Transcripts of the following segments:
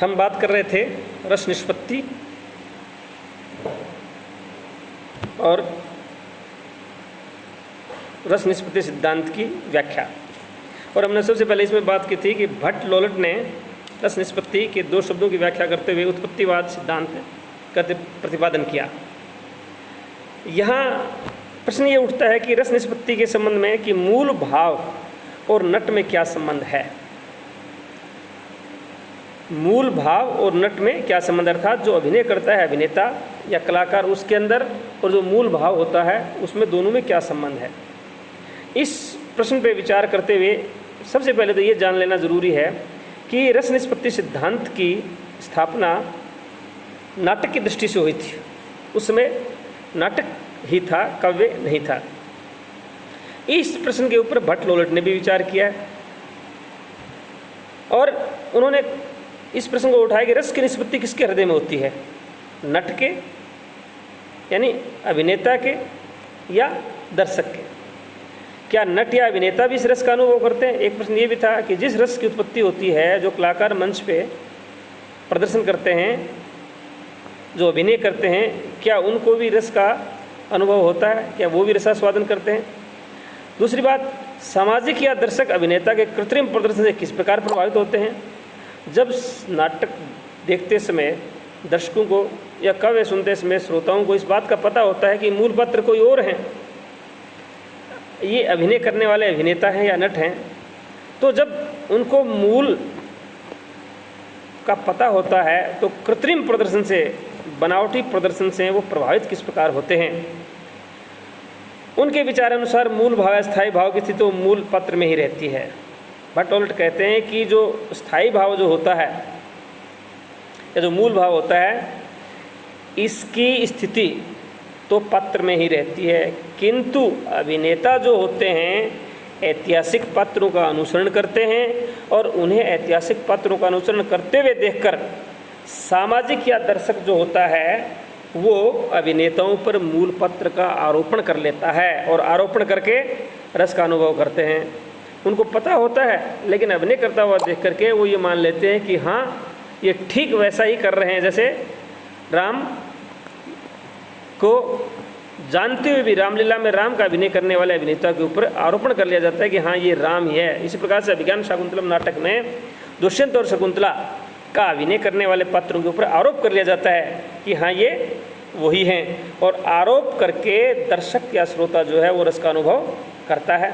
हम बात कर रहे थे रस निष्पत्ति और रस निष्पत्ति सिद्धांत की व्याख्या, और हमने सबसे पहले इसमें बात की थी कि भट्ट लोलट ने रस निष्पत्ति के दो शब्दों की व्याख्या करते हुए उत्पत्तिवाद सिद्धांत का प्रतिपादन किया। यहाँ प्रश्न ये उठता है कि रस निष्पत्ति के संबंध में कि मूल भाव और नट में क्या संबंध है। मूल भाव और नट में क्या संबंध, अर्थात जो अभिनय करता है अभिनेता या कलाकार उसके अंदर और जो मूल भाव होता है उसमें दोनों में क्या संबंध है। इस प्रश्न पे विचार करते हुए सबसे पहले तो ये जान लेना ज़रूरी है कि रस निष्पत्ति सिद्धांत की स्थापना नाटक की दृष्टि से हुई थी। उस समय नाटक ही था, काव्य नहीं था। इस प्रश्न के ऊपर भट्ट लोलट ने भी विचार किया और उन्होंने इस प्रश्न को उठाया कि रस की निष्पत्ति किसके हृदय में होती है, नट के यानी अभिनेता के या दर्शक के। क्या नट या अभिनेता भी इस रस का अनुभव करते हैं। एक प्रश्न ये भी था कि जिस रस की उत्पत्ति होती है, जो कलाकार मंच पे प्रदर्शन करते हैं, जो अभिनय करते हैं, क्या उनको भी रस का अनुभव होता है, क्या वो भी रसास्वादन करते हैं। दूसरी बात, सामाजिक या दर्शक अभिनेता के कृत्रिम प्रदर्शन से किस प्रकार प्रभावित होते हैं। जब नाटक देखते समय दर्शकों को या काव्य सुनते समय श्रोताओं को इस बात का पता होता है कि मूल पात्र कोई और हैं, ये अभिनय करने वाले अभिनेता हैं या नट हैं, तो जब उनको मूल का पता होता है तो कृत्रिम प्रदर्शन से, बनावटी प्रदर्शन से वो प्रभावित किस प्रकार होते हैं। उनके विचार अनुसार मूल भाव स्थायी भाव की स्थिति तो मूल पात्र में ही रहती है। भट्ट लोलट कहते हैं कि जो स्थायी भाव जो होता है या जो मूल भाव होता है, इसकी स्थिति तो पात्र में ही रहती है, किंतु अभिनेता जो होते हैं ऐतिहासिक पात्रों का अनुसरण करते हैं और उन्हें ऐतिहासिक पात्रों का अनुसरण करते हुए देखकर सामाजिक या दर्शक जो होता है वो अभिनेताओं पर मूल पात्र का आरोपण कर लेता है और आरोपण करके रस का अनुभव करते हैं। उनको पता होता है लेकिन अभिनय करता हुआ देख करके वो ये मान लेते हैं कि हाँ ये ठीक वैसा ही कर रहे हैं, जैसे राम को जानते हुए भी रामलीला में राम का अभिनय करने वाले अभिनेता के ऊपर आरोपण कर लिया जाता है कि हाँ ये राम ही है। इसी प्रकार से अभिज्ञान शाकुंतलम नाटक में दुष्यंत और शकुंतला का अभिनय करने वाले पात्रों के ऊपर आरोप कर लिया जाता है कि हाँ ये वही हैं, और आरोप करके दर्शक या श्रोता जो है वो रस का अनुभव करता है।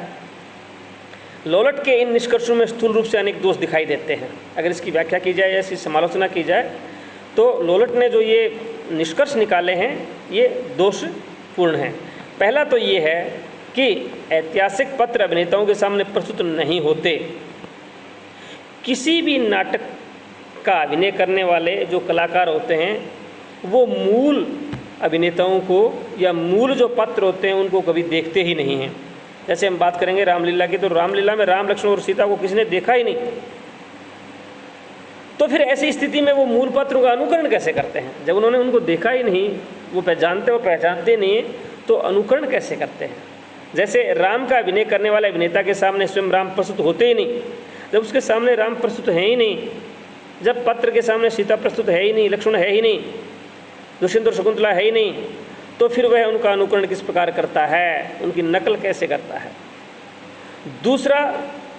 लोलट के इन निष्कर्षों में स्थूल रूप से अनेक दोष दिखाई देते हैं। अगर इसकी व्याख्या की जाए या इसकी समालोचना की जाए तो लोलट ने जो ये निष्कर्ष निकाले हैं ये दोषपूर्ण हैं। पहला तो ये है कि ऐतिहासिक पत्र अभिनेताओं के सामने प्रस्तुत नहीं होते। किसी भी नाटक का अभिनय करने वाले जो कलाकार होते हैं वो मूल अभिनेताओं को या मूल जो पात्र होते हैं उनको कभी देखते ही नहीं हैं। जैसे हम बात करेंगे रामलीला की, तो रामलीला में राम लक्ष्मण और सीता को किसी ने देखा ही नहीं, तो फिर ऐसी स्थिति में वो मूल पात्रों का अनुकरण कैसे करते हैं। जब उन्होंने उनको देखा ही नहीं, वो पहचानते और पहचानते नहीं हैं, तो अनुकरण कैसे करते हैं। जैसे राम का अभिनय करने वाले अभिनेता के सामने स्वयं राम प्रस्तुत होते ही नहीं, जब उसके सामने राम प्रस्तुत है ही नहीं, जब पत्र के सामने सीता प्रस्तुत है ही नहीं, लक्ष्मण है ही नहीं, दुष्यंत और शकुंतला है ही नहीं, तो फिर वह उनका अनुकरण किस प्रकार करता है, उनकी नकल कैसे करता है। दूसरा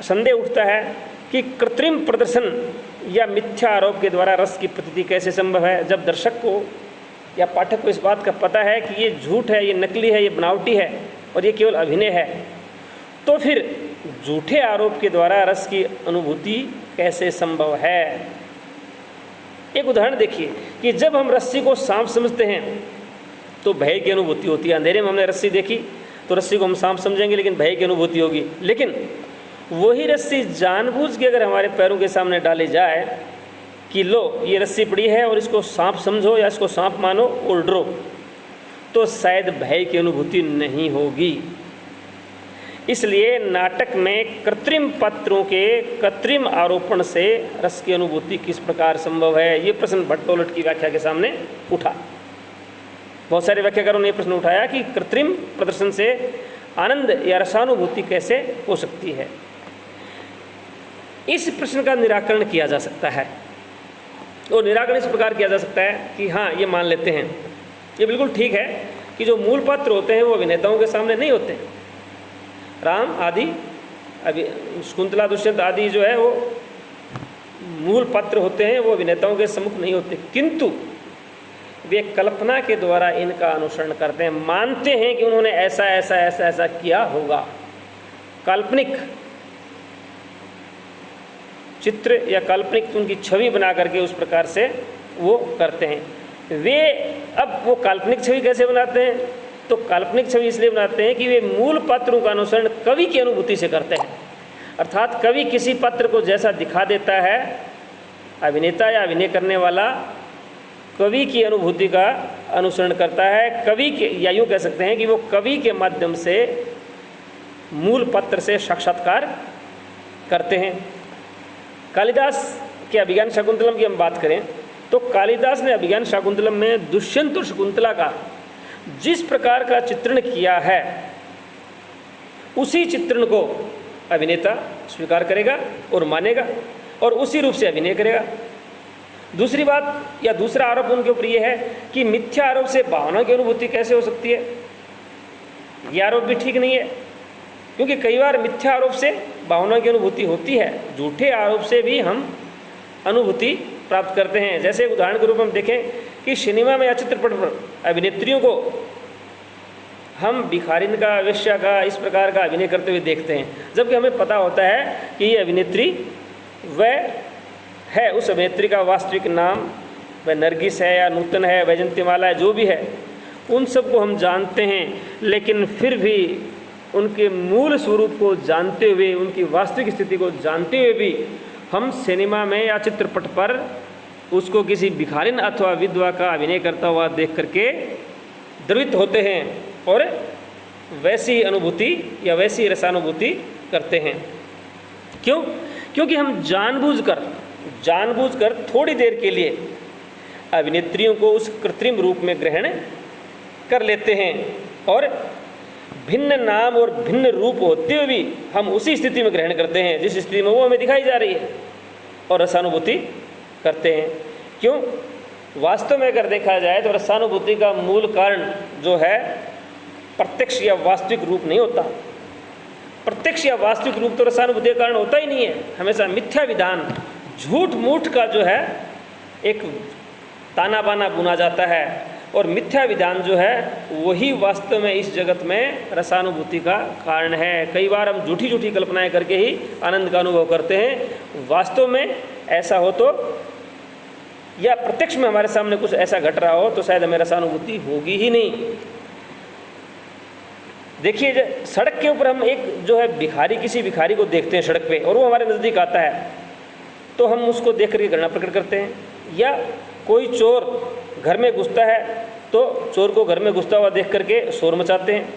संदेह उठता है कि कृत्रिम प्रदर्शन या मिथ्या आरोप के द्वारा रस की प्रतीति कैसे संभव है। जब दर्शक को या पाठक को इस बात का पता है कि ये झूठ है, ये नकली है, ये बनावटी है और ये केवल अभिनय है, तो फिर झूठे आरोप के द्वारा रस की अनुभूति कैसे संभव है। एक उदाहरण देखिए कि जब हम रस्सी को सांप समझते हैं तो भय की अनुभूति होती है। अंधेरे में हमने रस्सी देखी तो रस्सी को हम सांप समझेंगे लेकिन भय की अनुभूति होगी। लेकिन वही रस्सी जानबूझ के अगर हमारे पैरों के सामने डाली जाए कि लो ये रस्सी पड़ी है और इसको सांप समझो या इसको सांप मानो और डरो, तो शायद भय की अनुभूति नहीं होगी। इसलिए नाटक में कृत्रिम पात्रों के कृत्रिम आरोपण से रस की अनुभूति किस प्रकार संभव है, ये प्रश्न भट्ट लोलट की व्याख्या के सामने उठा। बहुत सारे व्याख्याकारों ने यह प्रश्न उठाया कि कृत्रिम प्रदर्शन से आनंद या रसानुभूति कैसे हो सकती है। इस प्रश्न का निराकरण किया जा सकता है। और निराकरण इस प्रकार किया जा सकता है कि हाँ, ये मान लेते हैं, ये बिल्कुल ठीक है कि जो मूल पात्र होते हैं वो अभिनेताओं के सामने नहीं होते। राम आदि, अभी शकुंतला दुष्यंत आदि जो है वो मूल पात्र होते हैं, वो अभिनेताओं के सम्मुख नहीं होते, किंतु वे कल्पना के द्वारा इनका अनुसरण करते हैं, मानते हैं कि उन्होंने ऐसा ऐसा ऐसा ऐसा किया होगा। काल्पनिक चित्र या काल्पनिक उनकी छवि बना करके उस प्रकार से वो करते हैं। वे अब वो काल्पनिक छवि कैसे बनाते हैं? तो काल्पनिक छवि इसलिए बनाते हैं कि वे मूल पात्रों का अनुसरण कवि की अनुभूति से करते हैं। अर्थात कवि किसी पात्र को जैसा दिखा देता है, अभिनेता या अभिनय करने वाला कवि की अनुभूति का अनुसरण करता है। कवि के, या यूँ कह सकते हैं कि वो कवि के माध्यम से मूल पात्र से साक्षात्कार करते हैं। कालिदास के अभिज्ञान शाकुंतलम की हम बात करें तो कालिदास ने अभिज्ञान शाकुंतलम में दुष्यंत और शकुंतला का जिस प्रकार का चित्रण किया है, उसी चित्रण को अभिनेता स्वीकार करेगा और मानेगा और उसी रूप से अभिनय करेगा। दूसरी बात या दूसरा आरोप उनके ऊपर यह है कि मिथ्या आरोप से भावना की अनुभूति कैसे हो सकती है। यह आरोप भी ठीक नहीं है, क्योंकि कई बार मिथ्या आरोप से भावना की अनुभूति होती है, झूठे आरोप से भी हम अनुभूति प्राप्त करते हैं। जैसे उदाहरण के रूप में हम देखें कि सिनेमा में या चित्रपट पर अभिनेत्रियों को हम भिखारिन का, वेश्या का, इस प्रकार का अभिनय करते हुए देखते हैं, जबकि हमें पता होता है कि ये अभिनेत्री वह है, उस अभिनेत्री का वास्तविक नाम वह नरगिस है या नूतन है, वैजंतीमाला है, जो भी है, उन सबको हम जानते हैं। लेकिन फिर भी उनके मूल स्वरूप को जानते हुए, उनकी वास्तविक स्थिति को जानते हुए भी हम सिनेमा में या चित्रपट पर उसको किसी भिखारिन अथवा विधवा का अभिनय करता हुआ देख करके द्रवित होते हैं और वैसी अनुभूति या वैसी रसानुभूति करते हैं। क्यों? क्योंकि हम जानबूझकर थोड़ी देर के लिए अभिनेत्रियों को उस कृत्रिम रूप में ग्रहण कर लेते हैं और भिन्न नाम और भिन्न रूप होते हुए भी हम उसी स्थिति में ग्रहण करते हैं जिस स्थिति में वो हमें दिखाई जा रही है और रसानुभूति करते हैं। क्यों? वास्तव में अगर देखा जाए तो रसानुभूति का मूल कारण जो है प्रत्यक्ष या वास्तविक रूप नहीं होता। प्रत्यक्ष या वास्तविक रूप तो रसानुभूति का कारण होता ही नहीं है। हमेशा मिथ्या विधान, झूठ मूठ का जो है एक ताना बाना बुना जाता है और मिथ्या विधान जो है वही वास्तव में इस जगत में रसानुभूति का कारण है। कई बार हम झूठी झूठी कल्पनाएं करके ही आनंद का अनुभव करते हैं। वास्तव में ऐसा हो तो या प्रत्यक्ष में हमारे सामने कुछ ऐसा घट रहा हो तो शायद हमें रसानुभूति होगी ही नहीं। देखिए, सड़क के ऊपर हम एक जो है भिखारी, किसी भिखारी को देखते हैं सड़क पे और वो हमारे नज़दीक आता है तो हम उसको देख करके घृणा प्रकट करते हैं। या कोई चोर घर में घुसता है तो चोर को घर में घुसता हुआ देख करके शोर मचाते हैं।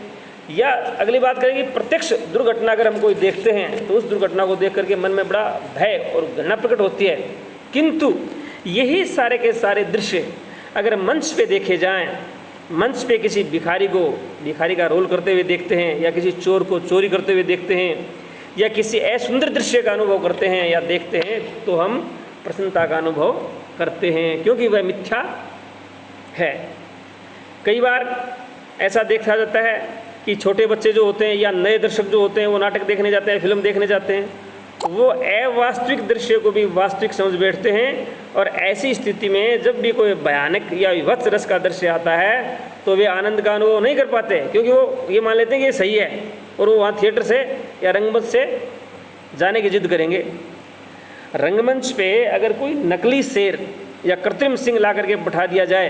या अगली बात करें कि प्रत्यक्ष दुर्घटना अगर हम कोई देखते हैं तो उस दुर्घटना को देख करके मन में बड़ा भय और घृणा प्रकट होती है। किंतु यही सारे के सारे दृश्य अगर मंच पे देखे जाएं, मंच पे किसी भिखारी का रोल करते हुए देखते हैं या किसी चोर को चोरी करते हुए देखते हैं या किसी असुंदर दृश्य का अनुभव करते हैं या देखते हैं तो हम प्रसन्नता का अनुभव करते हैं, क्योंकि वह मिथ्या है। कई बार ऐसा देखा जाता है कि छोटे बच्चे जो होते हैं या नए दर्शक जो होते हैं वो नाटक देखने जाते हैं, फिल्म देखने जाते हैं, वो अवास्तविक दृश्य को भी वास्तविक समझ बैठते हैं और ऐसी स्थिति में जब भी कोई भयानक या विभत्स रस का दृश्य आता है तो वे आनंद का अनुभव नहीं कर पाते, क्योंकि वो ये मान लेते हैं कि ये सही है और वो वहाँ थिएटर से या रंगमंच से जाने की जिद करेंगे। रंगमंच पे अगर कोई नकली शेर या कृत्रिम सिंह ला करके बैठा दिया जाए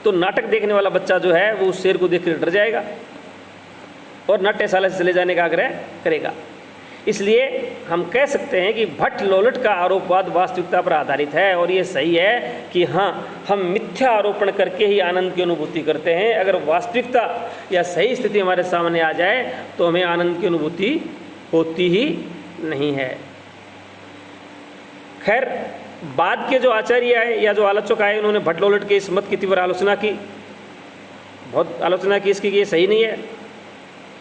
तो नाटक देखने वाला बच्चा जो है वो उस शेर को देख कर डर जाएगा और नाट्यशाला से चले जाने का आग्रह करेगा। इसलिए हम कह सकते हैं कि भट्ट लोलट का आरोपवाद वास्तविकता पर आधारित है और ये सही है कि हाँ, हम मिथ्या आरोपण करके ही आनंद की अनुभूति करते हैं। अगर वास्तविकता या सही स्थिति हमारे सामने आ जाए तो हमें आनंद की अनुभूति होती ही नहीं है। खैर, बाद के जो आचार्य आए या जो आलोचक आए उन्होंने भट्ट लोलट के इस मत की तीव्र आलोचना की, बहुत आलोचना की इसकी कि ये सही नहीं है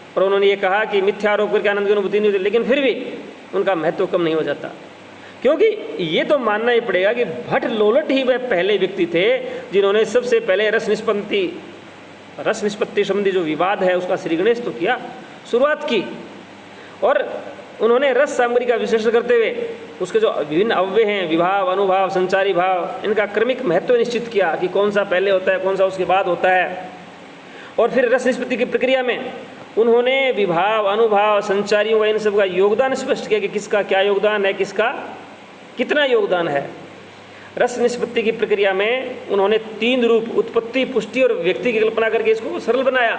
और उन्होंने ये कहा कि मिथ्या आरोप करके आनंद की अनुभूति नहीं होती, लेकिन फिर भी उनका महत्व कम नहीं हो जाता, क्योंकि ये तो मानना ही पड़ेगा कि भट्ट लोलट ही वह पहले व्यक्ति थे जिन्होंने सबसे पहले रस निष्पत्ति संबंधी जो विवाद है उसका श्री गणेश तो किया, शुरुआत की। और उन्होंने रस सामग्री का विश्लेषण करते हुए उसके जो विभिन्न अव्यय हैं, विभाव, अनुभाव, संचारी भाव, इनका क्रमिक महत्व निश्चित किया कि कौन सा पहले होता है, कौन सा उसके बाद होता है। और फिर रस निष्पत्ति की प्रक्रिया में उन्होंने विभाव, अनुभाव, संचारियों का, इन सब का योगदान स्पष्ट किया कि किसका क्या योगदान है, किसका कितना योगदान है। रस निष्पत्ति की प्रक्रिया में उन्होंने 3 रूप, उत्पत्ति, पुष्टि और व्यक्ति की कल्पना करके इसको सरल बनाया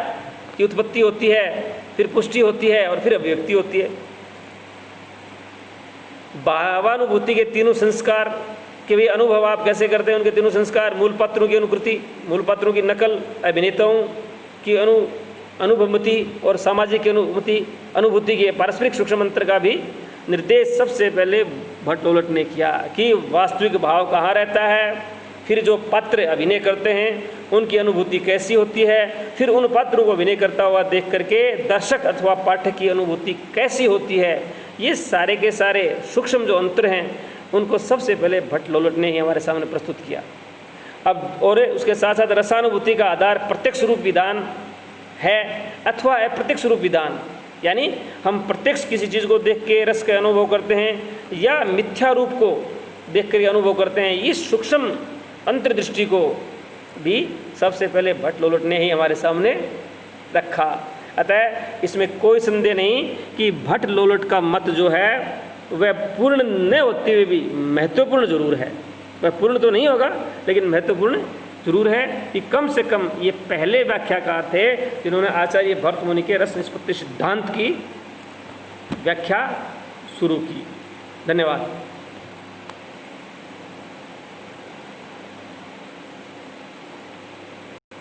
कि उत्पत्ति होती है, फिर पुष्टि होती है और फिर अभिव्यक्ति होती है। भावानुभूति के 3 संस्कार कि भाई अनुभव आप कैसे करते हैं, उनके 3 संस्कार, मूल पात्रों की अनुकृति, मूल पात्रों की नकल, अभिनेताओं की अनुभूति और सामाजिक अनुभूति के पारस्परिक सूक्ष्म अंतर का भी निर्देश सबसे पहले भट्ट लोलट ने किया कि वास्तविक भाव कहाँ रहता है, फिर जो पात्र अभिनय करते हैं उनकी अनुभूति कैसी होती है, फिर उन पात्रों को अभिनय करता हुआ देख करके दर्शक अथवा पाठक की अनुभूति कैसी होती है। ये सारे के सारे सूक्ष्म जो अंतर हैं उनको सबसे पहले भट्ट लोलट ने ही हमारे सामने प्रस्तुत किया। अब और उसके साथ साथ रसानुभूति का आधार प्रत्यक्ष रूप विधान है अथवा अप्रत्यक्ष रूप विधान, यानी हम प्रत्यक्ष किसी चीज़ को देख के रस का अनुभव करते हैं या मिथ्या रूप को देख कर अनुभव करते हैं। इस सूक्ष्म अंतर्दृष्टि को भी सबसे पहले भट्ट लोलट ने ही हमारे सामने रखा। अतः इसमें कोई संदेह नहीं कि भट्ट लोलट का मत जो है वह पूर्ण न होते हुए भी महत्वपूर्ण जरूर है। वह पूर्ण तो नहीं होगा लेकिन महत्वपूर्ण जरूर है कि कम से कम ये पहले व्याख्याकार थे जिन्होंने आचार्य भरत मुनि के रस निष्पत्ति सिद्धांत की व्याख्या शुरू की। धन्यवाद।